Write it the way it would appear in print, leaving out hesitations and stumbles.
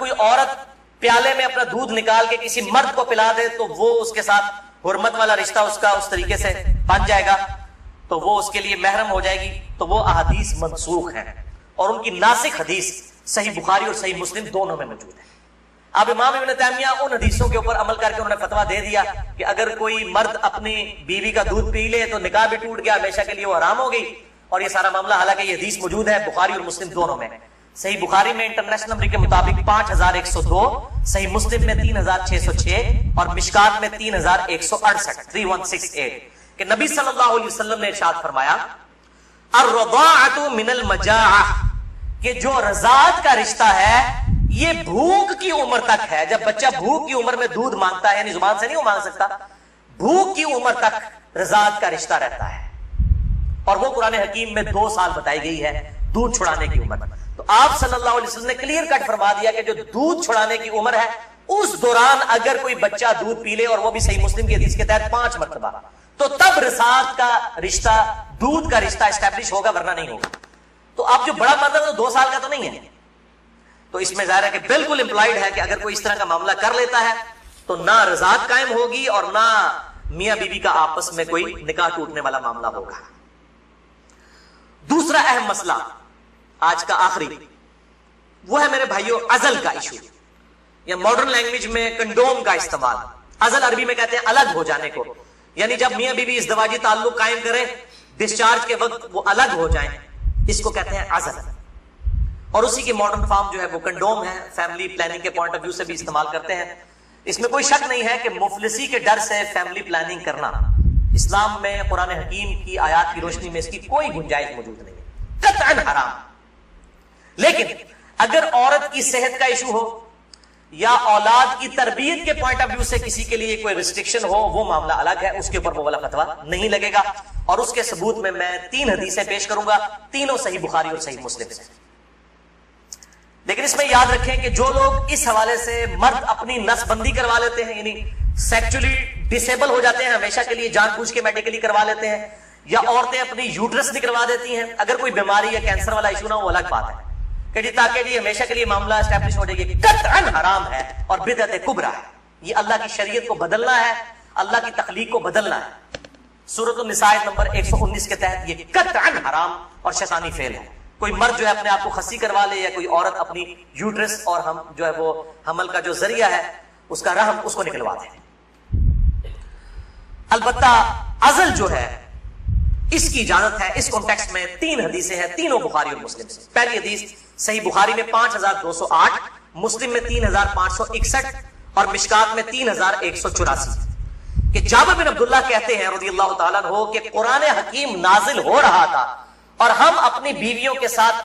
کوئی عورت پیالے میں اپنا دودھ نکال کے کسی مرد کو پلا دے تو وہ اس کے ساتھ حرمت والا رشتہ اس کا اس طریقے سے بن جائے گا، تو وہ اس کے لیے محرم ہو جائے گی، تو وہ احادیث منسوخ ہیں اور ان کی ناسخ حدیث صحیح بخاری اور صحیح مسلم دونوں میں موجود ہے۔ اب امام ابن تیمیہ ان حدیثوں کے اوپر عمل کر کے انہوں نے فتویٰ دے دیا کہ اگر کوئی مرد اپنی بیوی کا دودھ پی لے تو نکاح بھی ٹوٹ گیا، ہمیشہ کے لیے وہ حرام ہو گئی، اور یہ سارا معاملہ حالانکہ یہ حدیث موجود ہے بخاری اور مسلم دونوں میں۔ صحیح بخاری میں انٹرنیشنل نمبر کے مطابق 5102، صحیح مسلم میں 3606 اور مشکات میں 3168 3168 کہ نبی صلی اللہ علیہ وسلم نے ارشاد فرمایا الرضاعۃ من المجاعہ، کہ جو رضاعت کا رشتہ ہے یہ بھوک کی عمر تک ہے۔ جب بچہ بھوک کی عمر میں دودھ مانگتا ہے، یعنی زبان سے نہیں وہ مانگ سکتا، بھوک کی عمر تک رضاعت کا رشتہ رہتا ہے، اور وہ قرآن حکیم میں 2 سال بتائی گئی ہے دودھ چھڑانے کی عمر۔ تو آپ صلی اللہ علیہ وسلم نے کلیئر کٹ فرما دیا کہ جو دودھ چھڑانے کی عمر ہے اس دوران اگر کوئی بچہ دودھ پی لے، اور وہ بھی صحیح مسلم کی حدیث کے تحت 5 مرتبہ، تو تب رضاعت کا رشتہ، دودھ کا رشتہ اسٹیبلش ہوگا، ورنہ نہیں ہوگا۔ تو آپ جو بڑا مطلب تو 2 سال کا تو نہیں ہے، تو اس میں ظاہر ہے کہ بالکل امپلائڈ ہے کہ اگر کوئی اس طرح کا معاملہ کر لیتا ہے تو نہ رضاعت قائم ہوگی اور نہ میاں بیوی کا آپس میں کوئی نکاح ٹوٹنے والا معاملہ ہوگا۔ دوسرا اہم مسئلہ آج کا آخری وہ ہے میرے بھائیوں عزل کا ایشو، یا ماڈرن لینگویج میں کنڈوم کا استعمال۔ عزل عربی میں کہتے ہیں الگ ہو جانے کو، یعنی جب میاں بیوی ازدواجی تعلق قائم کریں، ڈسچارج کے وقت وہ الگ ہو جائیں، اس کو کہتے ہیں عزل۔ اور اسی کی ماڈرن فارم جو ہے وہ کنڈوم ہے، فیملی پلاننگ کے پوائنٹ آف ویو سے بھی استعمال کرتے ہیں۔ اس میں کوئی شک نہیں ہے کہ مفلسی کے ڈر سے فیملی پلاننگ کرنا اسلام میں قرآن حکیم کی آیات کی روشنی میں اس کی کوئی گنجائش موجود نہیں ہے، قطعاً حرام۔ لیکن اگر عورت کی صحت کا ایشو ہو یا اولاد کی تربیت کے پوائنٹ آف ویو سے کسی کے لیے کوئی ریسٹرکشن ہو، وہ معاملہ الگ ہے، اس کے اوپر وہ والا فتویٰ نہیں لگے گا، اور اس کے ثبوت میں 3 حدیثیں پیش کروں گا، تینوں صحیح بخاری اور صحیح مسلم سے۔ لیکن اس میں یاد رکھیں کہ جو لوگ اس حوالے سے مرد اپنی نس بندی کروا لیتے ہیں، یعنی سیکچولی ڈسیبل ہو جاتے ہیں ہمیشہ کے لیے، جان بوجھ کے میڈیکلی کروا لیتے ہیں، یا عورتیں اپنی یوٹرس نکلوا دیتی ہیں، اگر کوئی بیماری یا کینسر والا ایشو نہ ہو وہ الگ بات ہے کہ جی تاکہ جی ہمیشہ کے لیے معاملہ اسٹیبلش ہو جائے گی، قطعاً حرام ہے اور بدعت کبریٰ ہے۔ یہ اللہ کی شریعت کو بدلنا ہے، اللہ کی تخلیق کو بدلنا ہے۔ سورۃ النساء نمبر 119 کے تحت یہ قطعاً حرام اور شیطانی فعل ہے۔ کوئی مرد جو ہے اپنے آپ کو خصی کروا لے، یا کوئی عورت اپنی یوٹرس اور ہم جو ہے وہ حمل کا جو ذریعہ ہے اس کا رحم اس کو نکلوا دے۔ البتہ عزل جو ہے اس کی اجازت ہے۔ اس کانٹیکسٹ میں 3 حدیثیں ہیں، تینوں بخاری اور مسلم سے۔ پہلی حدیث صحیح بخاری میں 5208، مسلم میں 3561 اور مشکات میں 3184 کہ جابر بن عبداللہ کہتے ہیں رضی اللہ تعالیٰ عنہ کہ قرآن حکیم نازل ہو رہا تھا اور ہم اپنی بیویوں کے ساتھ